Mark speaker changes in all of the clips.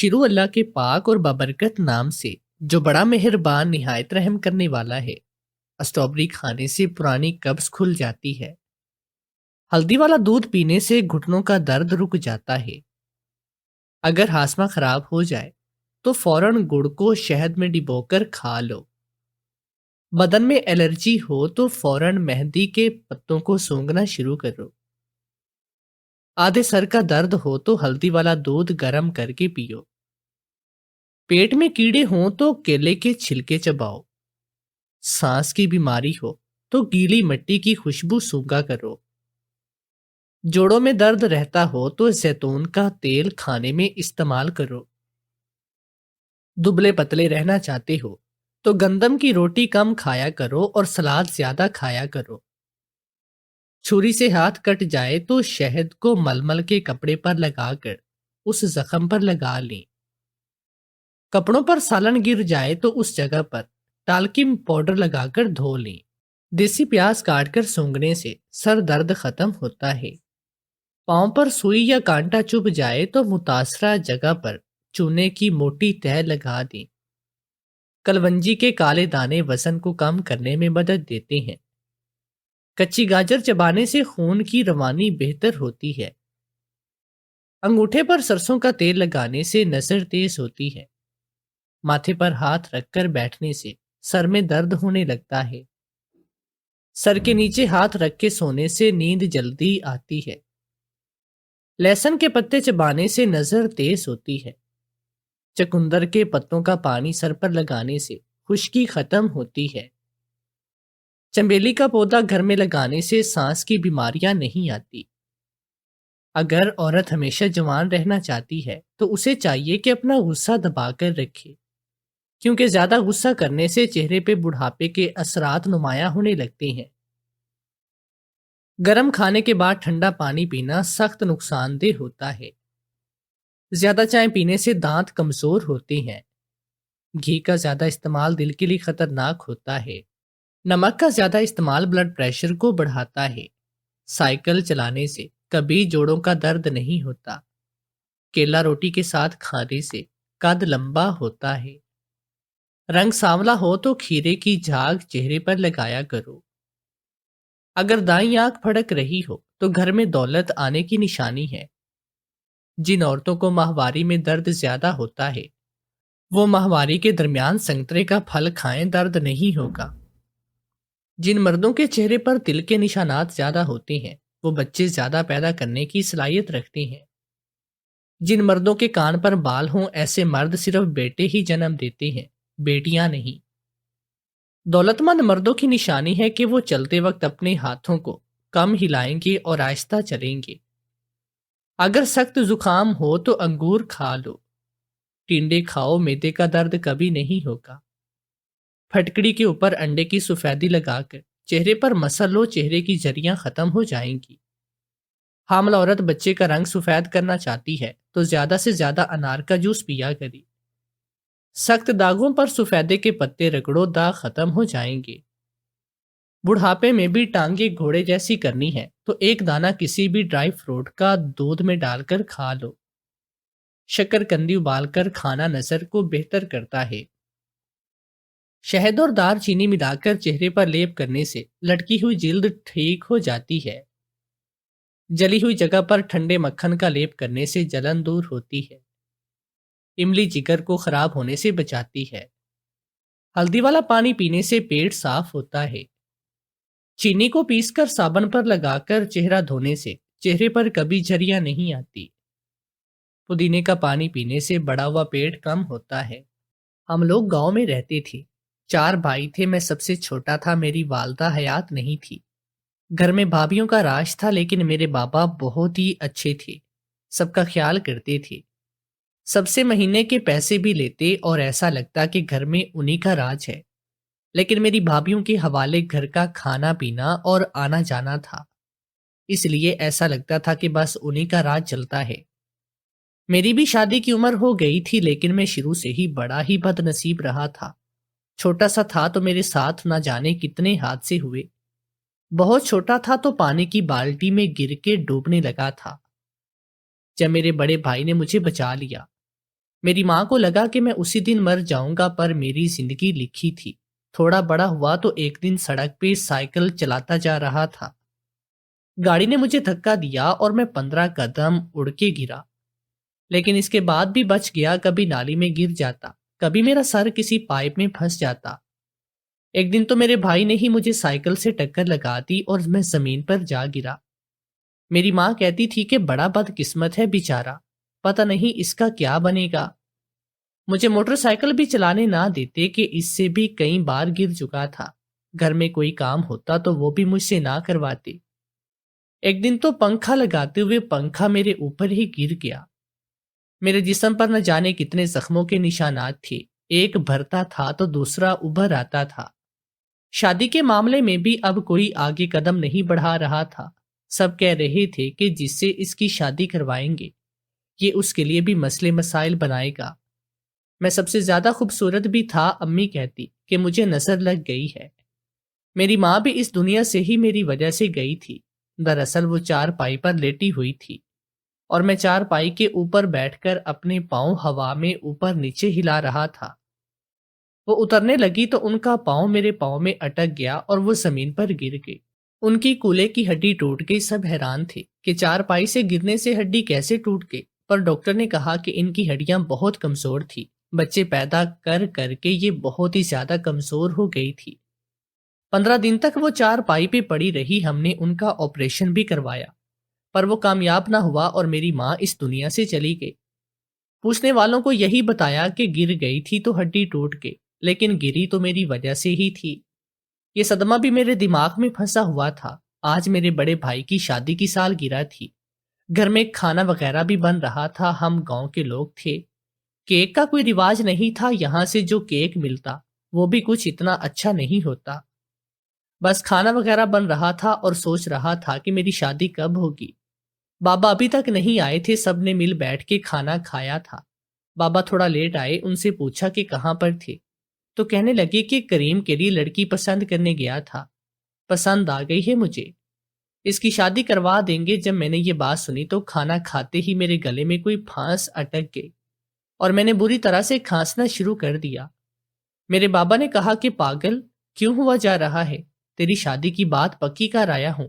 Speaker 1: شروع اللہ کے پاک اور بابرکت نام سے جو بڑا مہربان نہایت رحم کرنے والا ہے۔ اسٹرابری کھانے سے پرانی قبض کھل جاتی ہے۔ ہلدی والا دودھ پینے سے گھٹنوں کا درد رک جاتا ہے۔ اگر ہاضمہ خراب ہو جائے تو فوراً گڑ کو شہد میں ڈبو کر کھا لو۔ بدن میں الرجی ہو تو فوراً مہندی کے پتوں کو سونگھنا شروع کرو۔ آدھے سر کا درد ہو تو ہلدی والا دودھ گرم کر کے پیو۔ پیٹ میں کیڑے ہوں تو کیلے کے چھلکے چباؤ۔ سانس کی بیماری ہو تو گیلی مٹی کی خوشبو سونگھا کرو۔ جوڑوں میں درد رہتا ہو تو زیتون کا تیل کھانے میں استعمال کرو۔ دبلے پتلے رہنا چاہتے ہو تو گندم کی روٹی کم کھایا کرو اور سلاد زیادہ کھایا کرو۔ چھری سے ہاتھ کٹ جائے تو شہد کو ململ کے کپڑے پر لگا کر اس زخم پر لگا لیں۔ کپڑوں پر سالن گر جائے تو اس جگہ پر ٹالکم پاؤڈر لگا کر دھو لیں۔ دیسی پیاز کاٹ کر سونگھنے سے سر درد ختم ہوتا ہے۔ پاؤں پر سوئی یا کانٹا چبھ جائے تو متاثرہ جگہ پر چونے کی موٹی تہ لگا دیں۔ کلونجی کے کالے دانے وزن کو کم کرنے میں مدد دیتے ہیں۔ کچی گاجر چبانے سے خون کی روانی بہتر ہوتی ہے۔ انگوٹھے پر سرسوں کا تیل لگانے سے نظر تیز ہوتی ہے۔ ماتھے پر ہاتھ رکھ کر بیٹھنے سے سر میں درد ہونے لگتا ہے۔ سر کے نیچے ہاتھ رکھ کے سونے سے نیند جلدی آتی ہے۔ لہسن کے پتے چبانے سے نظر تیز ہوتی ہے۔ چقندر کے پتوں کا پانی سر پر لگانے سے خشکی ختم ہوتی ہے۔ چنبیلی کا پودا گھر میں لگانے سے سانس کی بیماریاں نہیں آتی۔ اگر عورت ہمیشہ جوان رہنا چاہتی ہے تو اسے چاہیے کہ اپنا غصہ دبا کر رکھے، کیونکہ زیادہ غصہ کرنے سے چہرے پہ بڑھاپے کے اثرات نمایاں ہونے لگتے ہیں۔ گرم کھانے کے بعد ٹھنڈا پانی پینا سخت نقصان دہ ہوتا ہے۔ زیادہ چائے پینے سے دانت کمزور ہوتے ہیں۔ گھی کا زیادہ استعمال دل کے لیے خطرناک ہوتا ہے۔ نمک کا زیادہ استعمال بلڈ پریشر کو بڑھاتا ہے۔ سائیکل چلانے سے کبھی جوڑوں کا درد نہیں ہوتا۔ کیلا روٹی کے ساتھ کھانے سے قد لمبا ہوتا ہے۔ رنگ سانولا ہو تو کھیرے کی جھاگ چہرے پر لگایا کرو۔ اگر دائیں آنکھ پھڑک رہی ہو تو گھر میں دولت آنے کی نشانی ہے۔ جن عورتوں کو ماہواری میں درد زیادہ ہوتا ہے وہ ماہواری کے درمیان سنترے کا پھل کھائیں، درد نہیں ہوگا۔ جن مردوں کے چہرے پر تل کے نشانات زیادہ ہوتے ہیں وہ بچے زیادہ پیدا کرنے کی صلاحیت رکھتے ہیں۔ جن مردوں کے کان پر بال ہوں ایسے مرد صرف بیٹے ہی جنم دیتے ہیں، بیٹیاں نہیں۔ دولت مند مردوں کی نشانی ہے کہ وہ چلتے وقت اپنے ہاتھوں کو کم ہلائیں گے اور آہستہ چلیں گے۔ اگر سخت زکام ہو تو انگور کھا لو۔ ٹینڈے کھاؤ، معدے کا درد کبھی نہیں ہوگا۔ پھٹکڑی کے اوپر انڈے کی سفیدی لگا کر چہرے پر مسل لو، چہرے کی جریاں ختم ہو جائیں گی۔ حاملہ عورت بچے کا رنگ سفید کرنا چاہتی ہے تو زیادہ سے زیادہ انار کا جوس پیا کرے۔ سخت داغوں پر سفیدے کے پتے رگڑو، داغ ختم ہو جائیں گے۔ بڑھاپے میں بھی ٹانگیں گھوڑے جیسی کرنی ہے تو ایک دانہ کسی بھی ڈرائی فروٹ کا دودھ میں ڈال کر کھا لو۔ شکر کندی ابال کر کھانا نظر کو بہتر کرتا ہے۔ شہد اور دار چینی ملا کر چہرے پر لیپ کرنے سے لٹکی ہوئی جلد ٹھیک ہو جاتی ہے۔ جلی ہوئی جگہ پر ٹھنڈے مکھن کا لیپ کرنے سے جلن دور ہوتی ہے۔ املی جگر کو خراب ہونے سے بچاتی ہے۔ ہلدی والا پانی پینے سے پیٹ صاف ہوتا ہے۔ چینی کو پیس کر صابن پر لگا کر چہرہ دھونے سے چہرے پر کبھی جھریاں نہیں آتی۔ پودینے کا پانی پینے سے بڑا ہوا پیٹ کم ہوتا ہے۔ ہم لوگ گاؤں میں رہتے تھے، 4 بھائی تھے، میں سب سے چھوٹا تھا، میری والدہ حیات نہیں تھی۔ گھر میں بھابھیوں کا راج تھا لیکن میرے بابا بہت ہی اچھے تھے، سب کا خیال کرتے تھے، سب سے مہینے کے پیسے بھی لیتے اور ایسا لگتا کہ گھر میں انہی کا راج ہے۔ لیکن میری بھابھیوں کے حوالے گھر کا کھانا پینا اور آنا جانا تھا، اس لیے ایسا لگتا تھا کہ بس انہی کا راج چلتا ہے۔ میری بھی شادی کی عمر ہو گئی تھی لیکن میں شروع سے ہی بڑا ہی بد نصیب رہا تھا۔ چھوٹا سا تھا تو میرے ساتھ نہ جانے کتنے حادثے ہوئے۔ بہت چھوٹا تھا تو پانی کی بالٹی میں گر کے ڈوبنے لگا تھا، جب میرے بڑے بھائی نے مجھے بچا لیا۔ میری ماں کو لگا کہ میں اسی دن مر جاؤں گا، پر میری زندگی لکھی تھی۔ تھوڑا بڑا ہوا تو ایک دن سڑک پہ سائیکل چلاتا جا رہا تھا، گاڑی نے مجھے دھکا دیا اور میں 15 قدم اڑ کے گرا، لیکن اس کے بعد بھی بچ گیا۔ کبھی نالی میں گر جاتا، کبھی میرا سر کسی پائپ میں پھنس جاتا۔ ایک دن تو میرے بھائی نے ہی مجھے سائیکل سے ٹکر لگا دی اور میں زمین پر جا گرا۔ میری ماں کہتی تھی کہ بڑا بد قسمت ہے بیچارہ، پتہ نہیں اس کا کیا بنے گا۔ مجھے موٹر سائیکل بھی چلانے نہ دیتے کہ اس سے بھی کئی بار گر چکا تھا۔ گھر میں کوئی کام ہوتا تو وہ بھی مجھ سے نہ کرواتے۔ ایک دن تو پنکھا لگاتے ہوئے پنکھا میرے اوپر ہی گر گیا۔ میرے جسم پر نہ جانے کتنے زخموں کے نشانات تھے، ایک بھرتا تھا تو دوسرا ابھر آتا تھا۔ شادی کے معاملے میں بھی اب کوئی آگے قدم نہیں بڑھا رہا تھا۔ سب کہہ رہے تھے کہ جس سے اس کی شادی کروائیں گے یہ اس کے لیے بھی مسئلے مسائل بنائے گا۔ میں سب سے زیادہ خوبصورت بھی تھا، امی کہتی کہ مجھے نظر لگ گئی ہے۔ میری ماں بھی اس دنیا سے ہی میری وجہ سے گئی تھی۔ دراصل وہ چارپائی پر لیٹی ہوئی تھی اور میں چارپائی کے اوپر بیٹھ کر اپنے پاؤں ہوا میں اوپر نیچے ہلا رہا تھا۔ وہ اترنے لگی تو ان کا پاؤں میرے پاؤں میں اٹک گیا اور وہ زمین پر گر گئی۔ ان کی کولے کی ہڈی ٹوٹ گئی۔ سب حیران تھے کہ چارپائی سے گرنے سے ہڈی کیسے ٹوٹ گئی، پر ڈاکٹر نے کہا کہ ان کی ہڈیاں بہت کمزور تھی، بچے پیدا کر کر کے یہ بہت ہی زیادہ کمزور ہو گئی تھی۔ 15 دن تک وہ چارپائی پہ پڑی رہی۔ ہم نے ان کا آپریشن بھی کروایا، پر وہ کامیاب نہ ہوا اور میری ماں اس دنیا سے چلی گئی۔ پوچھنے والوں کو یہی بتایا کہ گر گئی تھی تو ہڈی ٹوٹ گئی، لیکن گری تو میری وجہ سے ہی تھی۔ یہ صدمہ بھی میرے دماغ میں پھنسا ہوا تھا۔ آج میرے بڑے بھائی کی شادی کی سالگرہ تھی، گھر میں کھانا وغیرہ بھی بن رہا تھا۔ ہم گاؤں کے لوگ تھے، کیک کا کوئی رواج نہیں تھا، یہاں سے جو کیک ملتا وہ بھی کچھ اتنا اچھا نہیں ہوتا۔ بس کھانا وغیرہ بن رہا تھا اور سوچ رہا تھا کہ میری شادی کب ہوگی۔ بابا ابھی تک نہیں آئے تھے، سب نے مل بیٹھ کے کھانا کھایا تھا۔ بابا تھوڑا لیٹ آئے، ان سے پوچھا کہ کہاں پر تھے، تو کہنے لگے کہ کریم کے لیے لڑکی پسند کرنے گیا تھا، پسند آ گئی ہے مجھے، اس کی شادی کروا دیں گے۔ جب میں نے یہ بات سنی تو کھانا کھاتے ہی میرے گلے میں کوئی پھانس اٹک گئی اور میں نے بری طرح سے کھانسنا شروع کر دیا۔ میرے بابا نے کہا کہ پاگل کیوں ہوا جا رہا ہے، تیری شادی کی بات پکی کر آیا ہوں،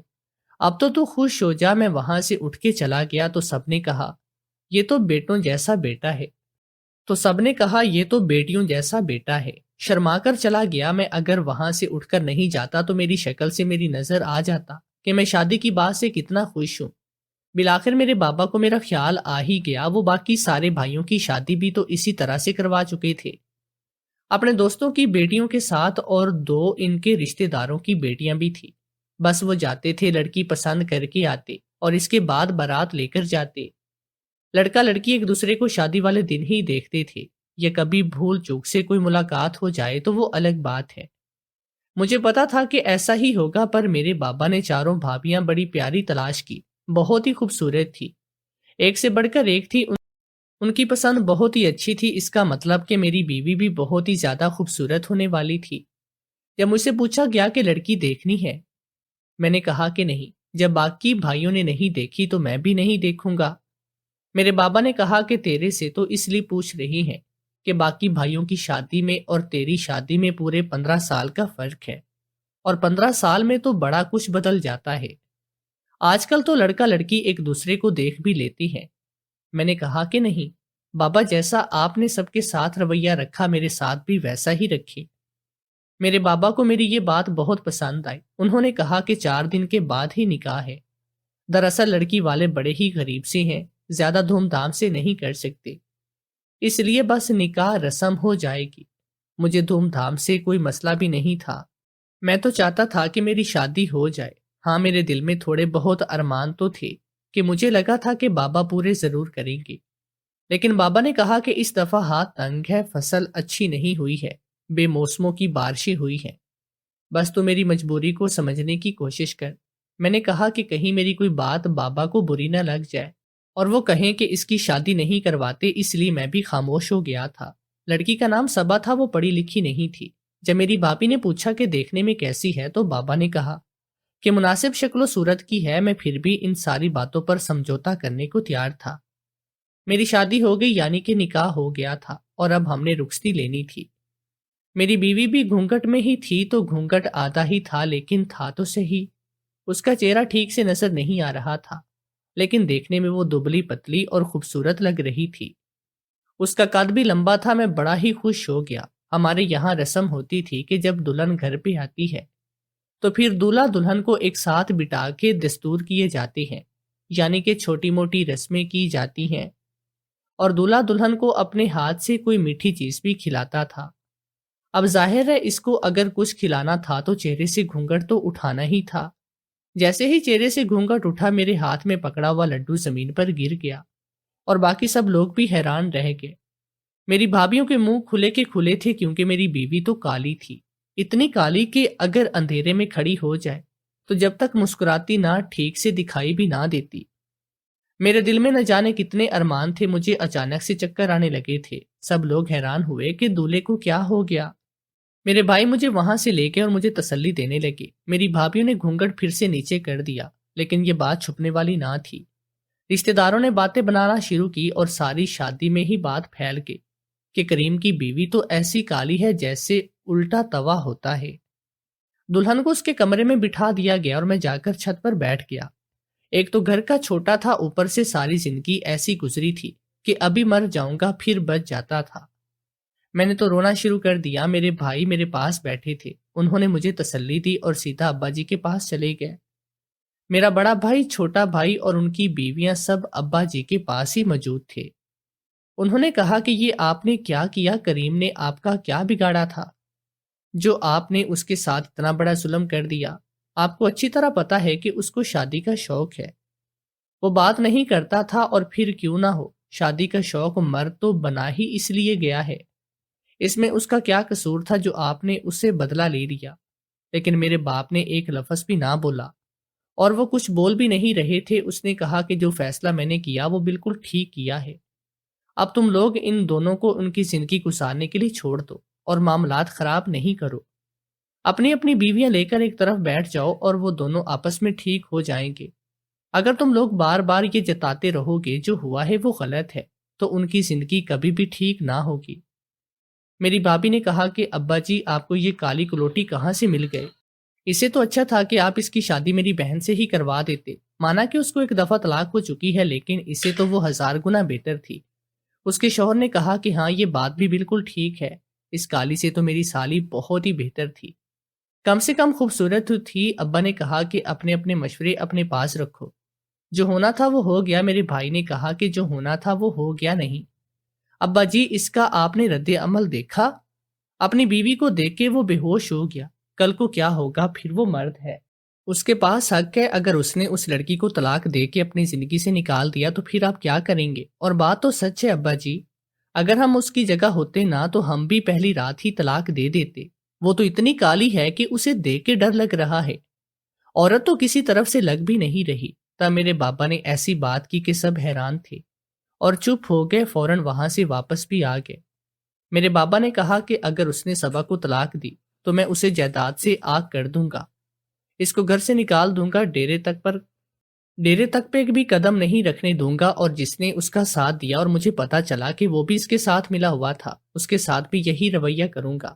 Speaker 1: اب تو خوش ہو جا۔ میں وہاں سے اٹھ کے چلا گیا تو سب نے کہا یہ تو بیٹوں جیسا بیٹا ہے، تو سب نے کہا یہ تو بیٹیوں جیسا بیٹا ہے۔ شرما کر چلا گیا میں، اگر وہاں سے اٹھ کر نہیں جاتا تو میری شکل سے میری نظر آ جاتا کہ میں شادی کی بات سے کتنا خوش ہوں۔ بالآخر میرے بابا کو میرا خیال آ ہی گیا، وہ باقی سارے بھائیوں کی شادی بھی تو اسی طرح سے کروا چکے تھے، اپنے دوستوں کی بیٹیوں کے ساتھ، اور 2 ان کے رشتہ داروں کی بیٹیاں بھی تھی۔ بس وہ جاتے تھے، لڑکی پسند کر کے آتے اور اس کے بعد بارات لے کر جاتے۔ لڑکا لڑکی ایک دوسرے کو شادی والے دن ہی دیکھتے تھے، یا کبھی بھول چوک سے کوئی ملاقات ہو جائے تو وہ الگ بات ہے۔ مجھے پتا تھا کہ ایسا ہی ہوگا، پر میرے بابا نے 4 بھابیاں بڑی پیاری تلاش کی، بہت ہی خوبصورت تھی، ایک سے بڑھ کر ایک تھی۔ ان کی پسند بہت ہی اچھی تھی، اس کا مطلب کہ میری بیوی بھی بہت ہی زیادہ خوبصورت ہونے والی تھی۔ جب مجھ سے پوچھا گیا کہ لڑکی دیکھنی ہے، میں نے کہا کہ نہیں، جب باقی بھائیوں نے نہیں دیکھی تو میں بھی نہیں دیکھوں گا۔ میرے بابا نے کہا کہ تیرے سے تو اس لیے پوچھ رہی ہیں کہ باقی بھائیوں کی شادی میں اور تیری شادی میں پورے 15 سال کا فرق ہے، اور 15 سال میں تو بڑا کچھ بدل جاتا ہے۔ آج کل تو لڑکا لڑکی ایک دوسرے کو دیکھ بھی لیتی ہے۔ میں نے کہا کہ نہیں بابا، جیسا آپ نے سب کے ساتھ رویہ رکھا میرے ساتھ بھی ویسا ہی رکھے۔ میرے بابا کو میری یہ بات بہت پسند آئی، انہوں نے کہا کہ 4 دن کے بعد ہی نکاح ہے۔ دراصل لڑکی والے بڑے ہی غریب سے ہیں، زیادہ دھوم دھام سے نہیں کر سکتے، اس لیے بس نکاح رسم ہو جائے گی۔ مجھے دھوم دھام سے کوئی مسئلہ بھی نہیں تھا، میں تو چاہتا تھا کہ میری شادی ہو جائے۔ ہاں، میرے دل میں تھوڑے بہت ارمان تو تھے کہ مجھے لگا تھا کہ بابا پورے ضرور کریں گے، لیکن بابا نے کہا کہ اس دفعہ ہاتھ تنگ ہے، فصل اچھی نہیں ہوئی ہے، بے موسموں کی بارشیں ہوئی ہیں، بس تو میری مجبوری کو سمجھنے کی کوشش کر۔ میں نے کہا کہ کہیں میری کوئی بات بابا کو بری نہ لگ جائے اور وہ کہیں کہ اس کی شادی نہیں کرواتے، اس لیے میں بھی خاموش ہو گیا تھا۔ لڑکی کا نام صبا تھا، وہ پڑھی لکھی نہیں تھی۔ جب میری بھابھی نے پوچھا کہ دیکھنے میں کیسی ہے تو بابا نے کہا کہ مناسب شکل و صورت کی ہے۔ میں پھر بھی ان ساری باتوں پر سمجھوتا کرنے کو تیار تھا۔ میری شادی ہو گئی، یعنی کہ نکاح ہو گیا تھا اور اب ہم نے رخصتی لینی تھی۔ میری بیوی بھی گھونگھٹ میں ہی تھی، تو گھونگھٹ آدھا ہی تھا لیکن تھا تو صحیح۔ اس کا چہرہ ٹھیک سے نظر نہیں آ رہا تھا، لیکن دیکھنے میں وہ دبلی پتلی اور خوبصورت لگ رہی تھی۔ اس کا قد بھی لمبا تھا، میں بڑا ہی خوش ہو گیا۔ ہمارے یہاں رسم ہوتی تھی کہ جب دلہن گھر پہ آتی ہے تو پھر دولہا دلہن کو ایک ساتھ بٹھا کے دستور کیے جاتے ہیں، یعنی کہ چھوٹی موٹی رسمیں کی جاتی ہیں، اور دولہا دلہن کو اپنے ہاتھ سے کوئی میٹھی چیز بھی کھلاتا تھا۔ اب ظاہر ہے اس کو اگر کچھ کھلانا تھا تو چہرے سے گھونگھٹ تو اٹھانا ہی تھا۔ جیسے ہی چہرے سے گھونگھٹ اٹھا، میرے ہاتھ میں پکڑا ہوا لڈو زمین پر گر گیا اور باقی سب لوگ بھی حیران رہ گئے۔ میری بھابھیوں کے منہ کھلے کے کھلے تھے، کیونکہ میری بیوی تو کالی تھی، اتنی کالی کہ اگر اندھیرے میں کھڑی ہو جائے تو جب تک مسکراتی نہ ٹھیک سے دکھائی بھی نہ دیتی۔ میرے دل میں نہ جانے کتنے ارمان تھے، مجھے اچانک سے چکر آنے لگے تھے۔ سب لوگ حیران ہوئے کہ دولہے کو کیا ہو گیا۔ میرے بھائی مجھے وہاں سے لے گئے اور مجھے تسلی دینے لگے۔ میری بھابھیوں نے گھونگھٹ پھر سے نیچے کر دیا، لیکن یہ بات چھپنے والی نہ تھی۔ رشتہ داروں نے باتیں بنانا شروع کی اور ساری شادی میں ہی بات پھیل گئی کہ کریم کی بیوی تو ایسی کالی ہے جیسے الٹا توا ہوتا ہے۔ دلہن کو اس کے کمرے میں بٹھا دیا گیا اور میں جا کر چھت پر بیٹھ گیا۔ ایک تو گھر کا چھوٹا تھا، اوپر سے ساری زندگی ایسی گزری تھی کہ ابھی مر جاؤں گا پھر بچ جاتا تھا۔ میں نے تو رونا شروع کر دیا۔ میرے بھائی میرے پاس بیٹھے تھے، انہوں نے مجھے تسلی دی اور سیدھا ابا جی کے پاس چلے گئے۔ میرا بڑا بھائی، چھوٹا بھائی اور ان کی بیویاں سب ابا جی کے پاس ہی موجود تھے۔ انہوں نے کہا کہ یہ آپ نے کیا کیا؟ کریم نے آپ کا کیا بگاڑا تھا جو آپ نے اس کے ساتھ اتنا بڑا ظلم کر دیا؟ آپ کو اچھی طرح پتا ہے کہ اس کو شادی کا شوق ہے، وہ بات نہیں کرتا تھا، اور پھر کیوں نہ ہو، شادی کا شوق مرد تو بنا ہی اس لیے گیا ہے۔ اس میں اس کا کیا قصور تھا جو آپ نے اس سے بدلہ لے لیا؟ لیکن میرے باپ نے ایک لفظ بھی نہ بولا، اور وہ کچھ بول بھی نہیں رہے تھے۔ اس نے کہا کہ جو فیصلہ میں نے کیا وہ بالکل ٹھیک کیا ہے۔ اب تم لوگ ان دونوں کو ان کی زندگی گزارنے کے لیے چھوڑ دو اور معاملات خراب نہیں کرو۔ اپنی اپنی بیویاں لے کر ایک طرف بیٹھ جاؤ اور وہ دونوں آپس میں ٹھیک ہو جائیں گے۔ اگر تم لوگ بار بار یہ جتاتے رہو گے جو ہوا ہے وہ غلط ہے، تو ان کی زندگی کبھی بھی ٹھیک نہ ہوگی۔ میری بھابھی نے کہا کہ ابا جی، آپ کو یہ کالی کلوٹی کہاں سے مل گئے؟ اسے تو اچھا تھا کہ آپ اس کی شادی میری بہن سے ہی کروا دیتے۔ مانا کہ اس کو ایک دفعہ طلاق ہو چکی ہے، لیکن اسے تو وہ 1000 گنا بہتر تھی۔ اس کے شوہر نے کہا کہ ہاں، یہ بات بھی بالکل ٹھیک ہے، اس کالی سے تو میری سالی بہت ہی بہتر تھی، کم سے کم خوبصورت تو تھی۔ ابا نے کہا کہ اپنے اپنے مشورے اپنے پاس رکھو، جو ہونا تھا وہ ہو گیا۔ میرے بھائی نے کہا کہ جو ہونا تھا وہ ہو گیا نہیں۔ ابا جی، اس کا آپ نے رد عمل دیکھا؟ اپنی بیوی کو دیکھ کے وہ بے ہوش ہو گیا۔ کل کو کیا ہوگا؟ پھر وہ مرد ہے، اس کے پاس حق ہے۔ اگر اس نے اس لڑکی کو طلاق دے کے اپنی زندگی سے نکال دیا تو پھر آپ کیا کریں گے؟ اور بات تو سچ ہے ابا جی، اگر ہم اس کی جگہ ہوتے نا تو ہم بھی پہلی رات ہی طلاق دے دیتے۔ وہ تو اتنی کالی ہے کہ اسے دیکھ کے ڈر لگ رہا ہے، عورت تو کسی طرف سے لگ بھی نہیں رہی۔ تب میرے بابا نے ایسی بات کی کہ سب حیران تھے اور چپ ہو گئے، فوراً وہاں سے واپس بھی آ گئے۔ میرے بابا نے کہا کہ اگر اس نے صبا کو طلاق دی تو میں اسے جائیداد سے آگ کر دوں گا، اس کو گھر سے نکال دوں گا، ڈیرے تک پہ بھی قدم نہیں رکھنے دوں گا، اور جس نے اس کا ساتھ دیا اور مجھے پتا چلا کہ وہ بھی اس کے ساتھ ملا ہوا تھا، اس کے ساتھ بھی یہی رویہ کروں گا۔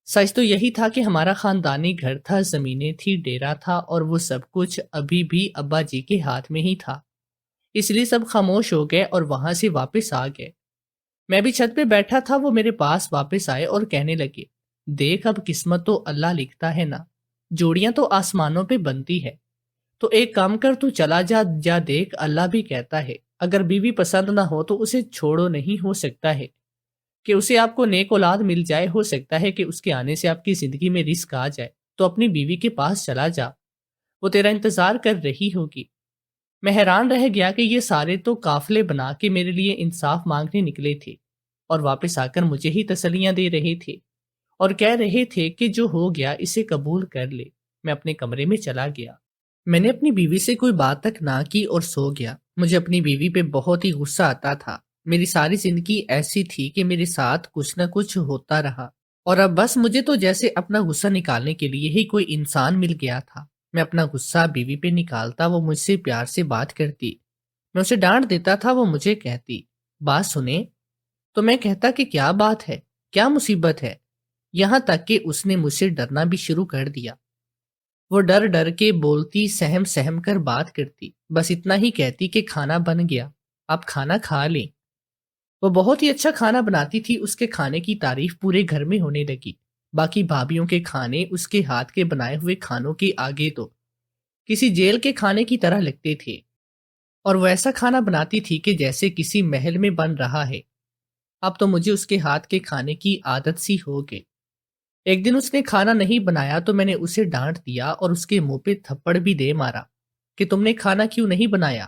Speaker 1: سچ تو یہی تھا کہ ہمارا خاندانی گھر تھا، زمینیں تھی، ڈیرا تھا، اور وہ سب کچھ ابھی بھی ابا جی کے ہاتھ میں ہی تھا۔ اس لیے سب خاموش ہو گئے اور وہاں سے واپس آ گئے۔ میں بھی چھت پہ بیٹھا تھا، وہ میرے پاس واپس آئے اور کہنے لگے، دیکھ اب قسمت تو اللہ لکھتا ہے نا، جوڑیاں تو آسمانوں پہ بنتی ہے، تو ایک کام کر، تو چلا جا دیکھ، اللہ بھی کہتا ہے اگر بیوی پسند نہ ہو تو اسے چھوڑو، نہیں ہو سکتا ہے کہ اسے آپ کو نیک اولاد مل جائے، ہو سکتا ہے کہ اس کے آنے سے آپ کی زندگی میں رزق آ جائے، تو اپنی بیوی کے پاس چلا جا، وہ تیرا انتظار کر رہی ہوگی۔ میں حیران رہ گیا کہ یہ سارے تو قافلے بنا کے میرے لیے انصاف مانگنے نکلے تھے اور واپس آ کر مجھے ہی تسلیاں دے رہے تھے اور کہہ رہے تھے کہ جو ہو گیا اسے قبول کر لے۔ میں اپنے کمرے میں چلا گیا۔ میں نے اپنی بیوی سے کوئی بات تک نہ کی اور سو گیا۔ مجھے اپنی بیوی پہ بہت ہی غصہ آتا تھا۔ میری ساری زندگی ایسی تھی کہ میرے ساتھ کچھ نہ کچھ ہوتا رہا، اور اب بس مجھے تو جیسے اپنا غصہ نکالنے کے لیے ہی کوئی انسان مل گیا تھا۔ میں اپنا غصہ بیوی پہ نکالتا، وہ مجھ سے پیار سے بات کرتی، میں اسے ڈانٹ دیتا تھا، وہ مجھے کہتی بات سنیں تو میں کہتا کہ کیا بات ہے، کیا مصیبت ہے، یہاں تک کہ اس نے مجھ سے ڈرنا بھی شروع کر دیا۔ وہ ڈر ڈر کے بولتی، سہم سہم کر بات کرتی، بس اتنا ہی کہتی کہ کھانا بن گیا، آپ کھانا کھا لیں۔ وہ بہت ہی اچھا کھانا بناتی تھی، اس کے کھانے کی تعریف پورے گھر میں ہونے لگی۔ باقی بھابھیوں کے کھانے اس کے ہاتھ کے بنائے ہوئے کھانوں کے آگے تو کسی جیل کے کھانے کی طرح لگتے تھے، اور وہ ایسا کھانا بناتی تھی کہ جیسے کسی محل میں بن رہا ہے۔ اب تو مجھے اس کے ہاتھ کے کھانے کی عادت سی ہو گئی۔ ایک دن اس نے کھانا نہیں بنایا تو میں نے اسے ڈانٹ دیا اور اس کے منہ پہ تھپڑ بھی دے مارا کہ تم نے کھانا کیوں نہیں بنایا۔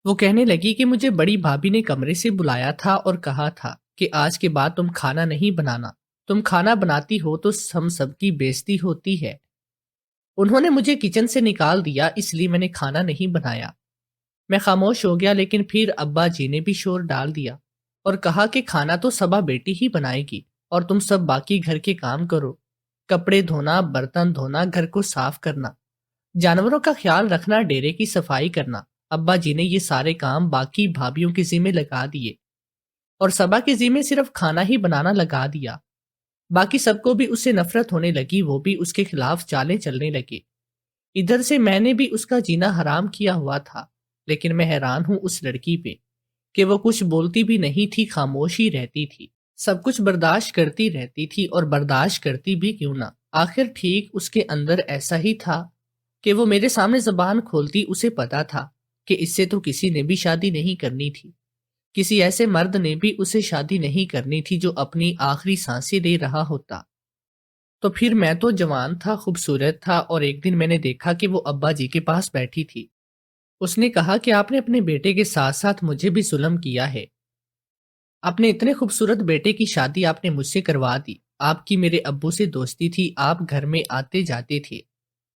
Speaker 1: وہ کہنے لگی کہ مجھے بڑی بھابھی نے کمرے سے بلایا تھا اور کہا تھا کہ آج کے بعد تم کھانا نہیں بنانا، تم کھانا بناتی ہو تو ہم سب کی بےزتی ہوتی ہے۔ انہوں نے مجھے کچن سے نکال دیا، اس لیے میں نے کھانا نہیں بنایا۔ میں خاموش ہو گیا، لیکن پھر ابا جی نے بھی شور ڈال دیا اور کہا کہ کھانا تو صبا بیٹی ہی بنائے گی اور تم سب باقی گھر کے کام کرو، کپڑے دھونا، برتن دھونا، گھر کو صاف کرنا، جانوروں کا خیال رکھنا، ڈیرے کی صفائی کرنا۔ ابا جی نے یہ سارے کام باقی بھابھیوں کے ذمہ لگا دیے اور صبا کے ذمہ صرف کھانا ہی بنانا لگا دیا۔ باقی سب کو بھی اس سے نفرت ہونے لگی، وہ بھی اس کے خلاف چالیں چلنے لگے۔ ادھر سے میں نے بھی اس کا جینا حرام کیا ہوا تھا، لیکن میں حیران ہوں اس لڑکی پہ کہ وہ کچھ بولتی بھی نہیں تھی، خاموش ہی رہتی تھی، سب کچھ برداشت کرتی رہتی تھی، اور برداشت کرتی بھی کیوں نہ، آخر ٹھیک اس کے اندر ایسا ہی تھا کہ وہ میرے سامنے زبان کھولتی۔ اسے پتا تھا کہ اس سے تو کسی نے بھی شادی نہیں کرنی تھی، کسی ایسے مرد نے بھی اسے شادی نہیں کرنی تھی جو اپنی آخری سانسیں لے رہا ہوتا۔ تو پھر میں تو جوان تھا، خوبصورت تھا، اور ایک دن میں نے دیکھا کہ وہ ابا جی کے پاس بیٹھی تھی۔ اس نے کہا کہ آپ نے اپنے بیٹے کے ساتھ ساتھ مجھے بھی ظلم کیا ہے، اپنے اتنے خوبصورت بیٹے کی شادی آپ نے مجھ سے کروا دی۔ آپ کی میرے ابو سے دوستی تھی، آپ گھر میں آتے جاتے تھے،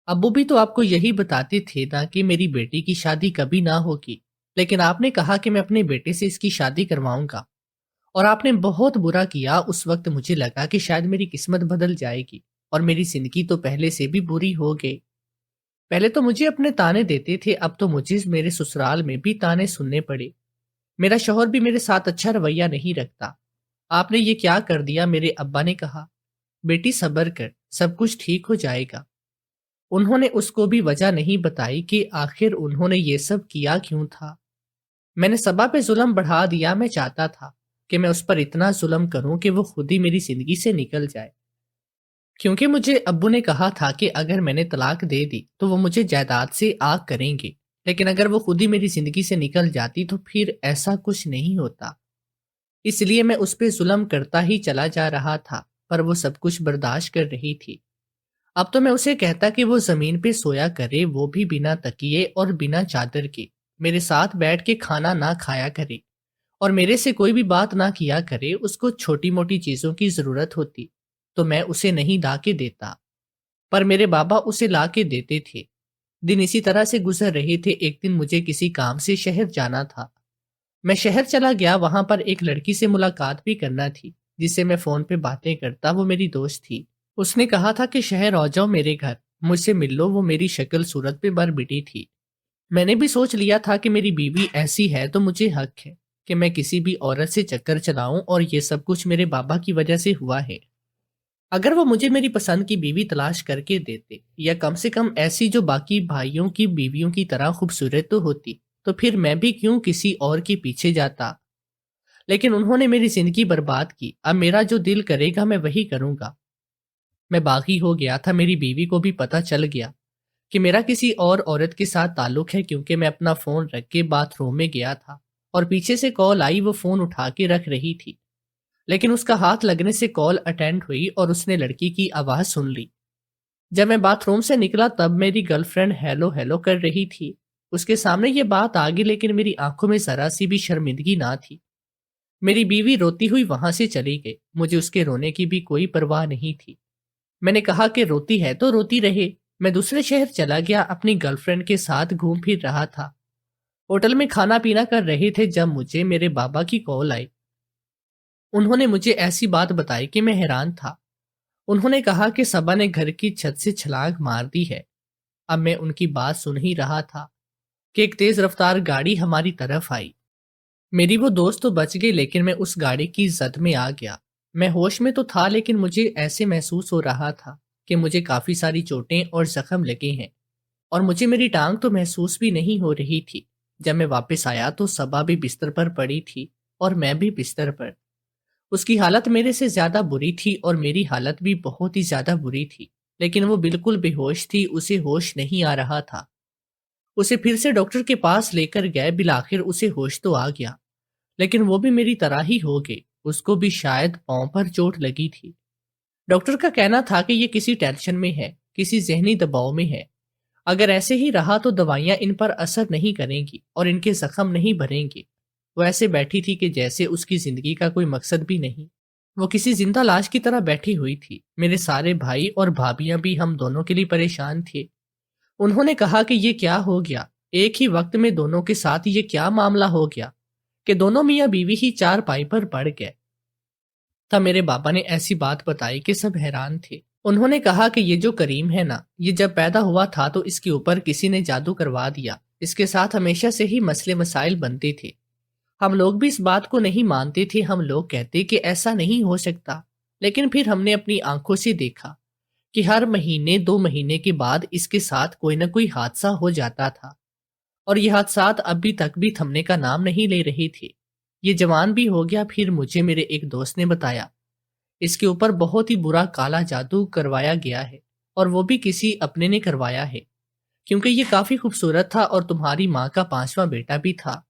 Speaker 1: ابو بھی تو آپ کو یہی بتاتے تھے نا کہ میری بیٹی کی شادی کبھی نہ ہوگی، لیکن آپ نے کہا کہ میں اپنے بیٹے سے اس کی شادی کرواؤں گا، اور آپ نے بہت برا کیا۔ اس وقت مجھے لگا کہ شاید میری قسمت بدل جائے گی، اور میری زندگی تو پہلے سے بھی بری ہو گئی۔ پہلے تو مجھے اپنے تانے دیتے تھے، اب تو مجھے میرے سسرال میں بھی تانے سننے پڑے۔ میرا شوہر بھی میرے ساتھ اچھا رویہ نہیں رکھتا۔ آپ نے یہ کیا کر دیا؟ میرے ابا نے کہا۔ بیٹی صبر کر، سب کچھ ٹھیک ہو جائے گا۔ انہوں نے اس کو بھی وجہ نہیں بتائی کہ آخر انہوں نے یہ سب کیا کیوں تھا۔ میں نے صبا پہ ظلم بڑھا دیا۔ میں چاہتا تھا کہ میں اس پر اتنا ظلم کروں کہ وہ خود ہی میری زندگی سے نکل جائے، کیونکہ مجھے ابو نے کہا تھا کہ اگر میں نے طلاق دے دی تو وہ مجھے جائیداد سے آگ کریں گے، لیکن اگر وہ خود ہی میری زندگی سے نکل جاتی تو پھر ایسا کچھ نہیں ہوتا۔ اس لیے میں اس پہ ظلم کرتا ہی چلا جا رہا تھا، پر وہ سب کچھ برداشت کر رہی تھی۔ اب تو میں اسے کہتا کہ وہ زمین پہ سویا کرے، وہ بھی بنا تکیے اور بنا چادر کے، میرے ساتھ بیٹھ کے کھانا نہ کھایا کرے، اور میرے سے کوئی بھی بات نہ کیا کرے۔ اس کو چھوٹی موٹی چیزوں کی ضرورت ہوتی تو میں اسے نہیں لا کے دیتا، پر میرے بابا اسے لا کے دیتے تھے۔ دن اسی طرح سے گزر رہے تھے۔ ایک دن مجھے کسی کام سے شہر جانا تھا، میں شہر چلا گیا۔ وہاں پر ایک لڑکی سے ملاقات بھی کرنا تھی جس سے میں فون پہ باتیں کرتا، وہ میری دوست تھی۔ اس نے کہا تھا کہ شہر آ جاؤ میرے گھر، مجھ سے مل لو۔ وہ میری شکل صورت پہ بر بٹی تھی۔ میں نے بھی سوچ لیا تھا کہ میری بیوی ایسی ہے تو مجھے حق ہے کہ میں کسی بھی عورت سے چکر چلاؤں، اور یہ سب کچھ میرے بابا کی وجہ سے ہوا ہے۔ اگر وہ مجھے میری پسند کی بیوی تلاش کر کے دیتے، یا کم سے کم ایسی جو باقی بھائیوں کی بیویوں کی طرح خوبصورت تو ہوتی، تو پھر میں بھی کیوں کسی اور کے پیچھے جاتا۔ لیکن انہوں نے میری زندگی برباد کی۔ اب میرا جو دل کرے گا میں وہی کروں گا۔ میں باغی ہو گیا تھا۔ میری بیوی کو بھی پتہ چل گیا کہ میرا کسی اور عورت کے ساتھ تعلق ہے، کیونکہ میں اپنا فون رکھ کے باتھ روم میں گیا تھا اور پیچھے سے کال آئی۔ وہ فون اٹھا کے رکھ رہی تھی، لیکن اس کا ہاتھ لگنے سے کال اٹینڈ ہوئی اور اس نے لڑکی کی آواز سن لی۔ جب میں باتھ روم سے نکلا تب میری گرل فرینڈ ہیلو ہیلو کر رہی تھی۔ اس کے سامنے یہ بات آ گئی، لیکن میری آنکھوں میں ذرا سی بھی شرمندگی نہ تھی۔ میری بیوی روتی ہوئی وہاں سے چلی گئی، مجھے اس کے رونے کی بھی کوئی پرواہ نہیں تھی۔ میں نے کہا کہ روتی ہے تو روتی رہے۔ میں دوسرے شہر چلا گیا، اپنی گرل فرینڈ کے ساتھ گھوم پھر رہا تھا۔ ہوٹل میں کھانا پینا کر رہے تھے جب مجھے میرے بابا کی کال آئی۔ انہوں نے مجھے ایسی بات بتائی کہ میں حیران تھا۔ انہوں نے کہا کہ صبا نے گھر کی چھت سے چھلانگ مار دی ہے۔ اب میں ان کی بات سن ہی رہا تھا کہ ایک تیز رفتار گاڑی ہماری طرف آئی۔ میری وہ دوست تو بچ گئی لیکن میں اس گاڑی کی زد میں آ گیا۔ میں ہوش میں تو تھا لیکن مجھے ایسے محسوس ہو رہا تھا کہ مجھے کافی ساری چوٹیں اور زخم لگے ہیں، اور مجھے میری ٹانگ تو محسوس بھی نہیں ہو رہی تھی۔ جب میں واپس آیا تو صبا بھی بستر پر پڑی تھی اور میں بھی بستر پر۔ اس کی حالت میرے سے زیادہ بری تھی اور میری حالت بھی بہت ہی زیادہ بری تھی، لیکن وہ بالکل بے ہوش تھی، اسے ہوش نہیں آ رہا تھا۔ اسے پھر سے ڈاکٹر کے پاس لے کر گئے، بالآخر اسے ہوش تو آ گیا، لیکن وہ بھی میری طرح ہی ہو گئے، اس کو بھی شاید پاؤں پر چوٹ لگی تھی۔ ڈاکٹر کا کہنا تھا کہ یہ کسی ٹینشن میں ہے، کسی ذہنی دباؤ میں ہے، اگر ایسے ہی رہا تو دوائیاں ان پر اثر نہیں کریں گی اور ان کے زخم نہیں بھریں گے۔ وہ ایسے بیٹھی تھی کہ جیسے اس کی زندگی کا کوئی مقصد بھی نہیں، وہ کسی زندہ لاش کی طرح بیٹھی ہوئی تھی۔ میرے سارے بھائی اور بھابیاں بھی ہم دونوں کے لیے پریشان تھے۔ انہوں نے کہا کہ یہ کیا ہو گیا، ایک ہی وقت میں دونوں کے ساتھ یہ کیا معاملہ ہو گیا کہ دونوں میاں بیوی ہی چار پائی پر پڑ گئے۔ تب میرے بابا نے ایسی بات بتائی کہ سب حیران تھے۔ انہوں نے کہا کہ یہ جو کریم ہے نا، یہ جب پیدا ہوا تھا تو اس کے اوپر کسی نے جادو کروا دیا، اس کے ساتھ ہمیشہ سے ہی مسئلے مسائل بنتے تھے۔ ہم لوگ بھی اس بات کو نہیں مانتے تھے، ہم لوگ کہتے کہ ایسا نہیں ہو سکتا، لیکن پھر ہم نے اپنی آنکھوں سے دیکھا کہ ہر مہینے 2 مہینے کے بعد اس کے ساتھ کوئی نہ کوئی حادثہ ہو جاتا تھا، اور یہ حادثات ابھی تک بھی تھمنے کا نام نہیں لے رہے تھے۔ یہ جوان بھی ہو گیا، پھر مجھے میرے ایک دوست نے بتایا اس کے اوپر بہت ہی برا کالا جادو کروایا گیا ہے، اور وہ بھی کسی اپنے نے کروایا ہے، کیونکہ یہ کافی خوبصورت تھا اور تمہاری ماں کا 5واں بیٹا بھی تھا،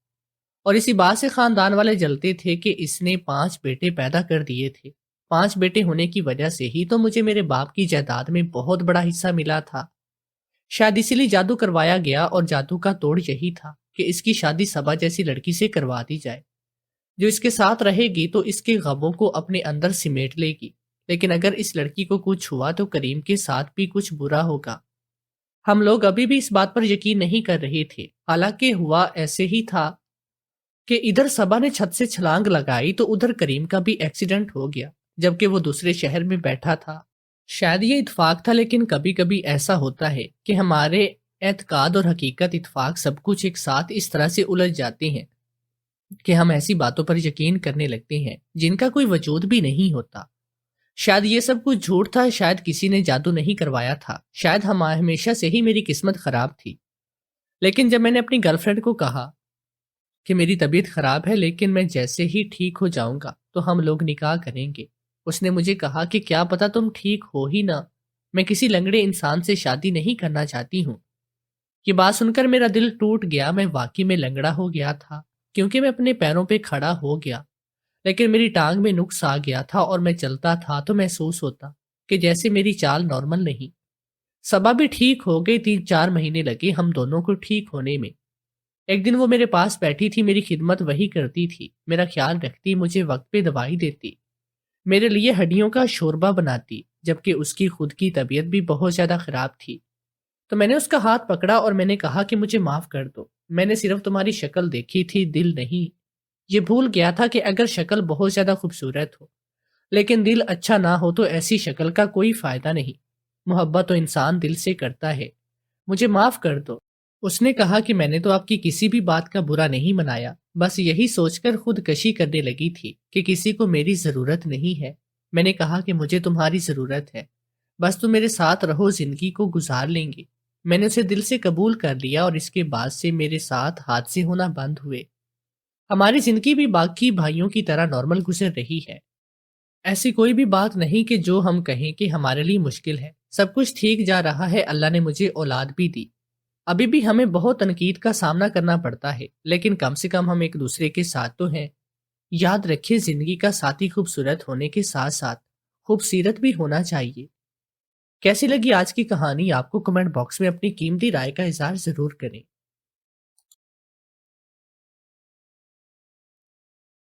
Speaker 1: اور اسی بات سے خاندان والے جلتے تھے کہ اس نے 5 بیٹے پیدا کر دیے تھے۔ 5 بیٹے ہونے کی وجہ سے ہی تو مجھے میرے باپ کی جائیداد میں بہت بڑا حصہ ملا تھا۔ شاید اسی لیے جادو کروایا گیا، اور جادو کا توڑ یہی تھا کہ اس کی شادی صبا جیسی لڑکی سے کروا دی جائے، جو اس کے ساتھ رہے گی تو اس کے غموں کو اپنے اندر سمیٹ لے گی، لیکن اگر اس لڑکی کو کچھ ہوا تو کریم کے ساتھ بھی کچھ برا ہوگا۔ ہم لوگ ابھی بھی اس بات پر یقین نہیں کر رہے تھے، حالانکہ ہوا ایسے ہی تھا کہ ادھر صبا نے چھت سے چھلانگ لگائی تو ادھر کریم کا بھی ایکسیڈنٹ ہو گیا، جبکہ وہ دوسرے شہر میں بیٹھا تھا۔ شاید یہ اتفاق تھا، لیکن کبھی کبھی ایسا ہوتا ہے کہ ہمارے اعتقاد اور حقیقت، اتفاق، سب کچھ ایک ساتھ اس طرح سے الجھ جاتے ہیں کہ ہم ایسی باتوں پر یقین کرنے لگتے ہیں جن کا کوئی وجود بھی نہیں ہوتا۔ شاید یہ سب کچھ جھوٹ تھا، شاید کسی نے جادو نہیں کروایا تھا، شاید ہمیشہ سے ہی میری قسمت خراب تھی۔ لیکن جب میں نے اپنی گرل فرینڈ کو کہا کہ میری طبیعت خراب ہے لیکن میں جیسے ہی ٹھیک ہو جاؤں گا تو ہم لوگ نکاح کریں گے، اس نے مجھے کہا کہ کیا پتا تم ٹھیک ہو ہی نہ، میں کسی لنگڑے انسان سے شادی نہیں کرنا چاہتی ہوں۔ یہ بات سن کر میرا دل ٹوٹ گیا، میں واقعی میں لنگڑا ہو گیا تھا کیونکہ میں اپنے پیروں پہ کھڑا ہو گیا، لیکن میری ٹانگ میں نقص آ گیا تھا اور میں چلتا تھا تو محسوس ہوتا کہ جیسے میری چال نارمل نہیں۔ صبا بھی ٹھیک ہو گئی، 3-4 مہینے لگے ہم دونوں کو ٹھیک ہونے میں۔ ایک دن وہ میرے پاس بیٹھی تھی، میری خدمت وہی کرتی تھی، میرا خیال رکھتی، مجھے وقت پہ دوائی دیتی، میرے لیے ہڈیوں کا شوربہ بناتی، جبکہ اس کی خود کی طبیعت بھی بہت زیادہ خراب تھی۔ تو میں نے اس کا ہاتھ پکڑا اور میں نے کہا کہ مجھے معاف کر دو، میں نے صرف تمہاری شکل دیکھی تھی، دل نہیں۔ یہ بھول گیا تھا کہ اگر شکل بہت زیادہ خوبصورت ہو لیکن دل اچھا نہ ہو تو ایسی شکل کا کوئی فائدہ نہیں۔ محبت تو انسان دل سے کرتا ہے، مجھے معاف کر دو۔ اس نے کہا کہ میں نے تو آپ کی کسی بھی بات کا برا نہیں منایا، بس یہی سوچ کر خودکشی کرنے لگی تھی کہ کسی کو میری ضرورت نہیں ہے۔ میں نے کہا کہ مجھے تمہاری ضرورت ہے، بس تم میرے ساتھ رہو، زندگی کو گزار لیں گے۔ میں نے اسے دل سے قبول کر لیا اور اس کے بعد سے میرے ساتھ حادثے ہونا بند ہوئے۔ ہماری زندگی بھی باقی بھائیوں کی طرح نارمل گزر رہی ہے۔ ایسی کوئی بھی بات نہیں کہ جو ہم کہیں کہ ہمارے لیے مشکل ہے، سب کچھ ٹھیک جا رہا ہے، اللہ نے مجھے اولاد بھی دی۔ ابھی بھی ہمیں بہت تنقید کا سامنا کرنا پڑتا ہے، لیکن کم سے کم ہم ایک دوسرے کے ساتھ تو ہیں۔ یاد رکھیں، زندگی کا ساتھی خوبصورت ہونے کے ساتھ ساتھ خوبصیرت بھی ہونا چاہیے۔ کیسی لگی آج کی کہانی؟ آپ کو کمنٹ باکس میں اپنی قیمتی رائے کا اظہار ضرور کریں۔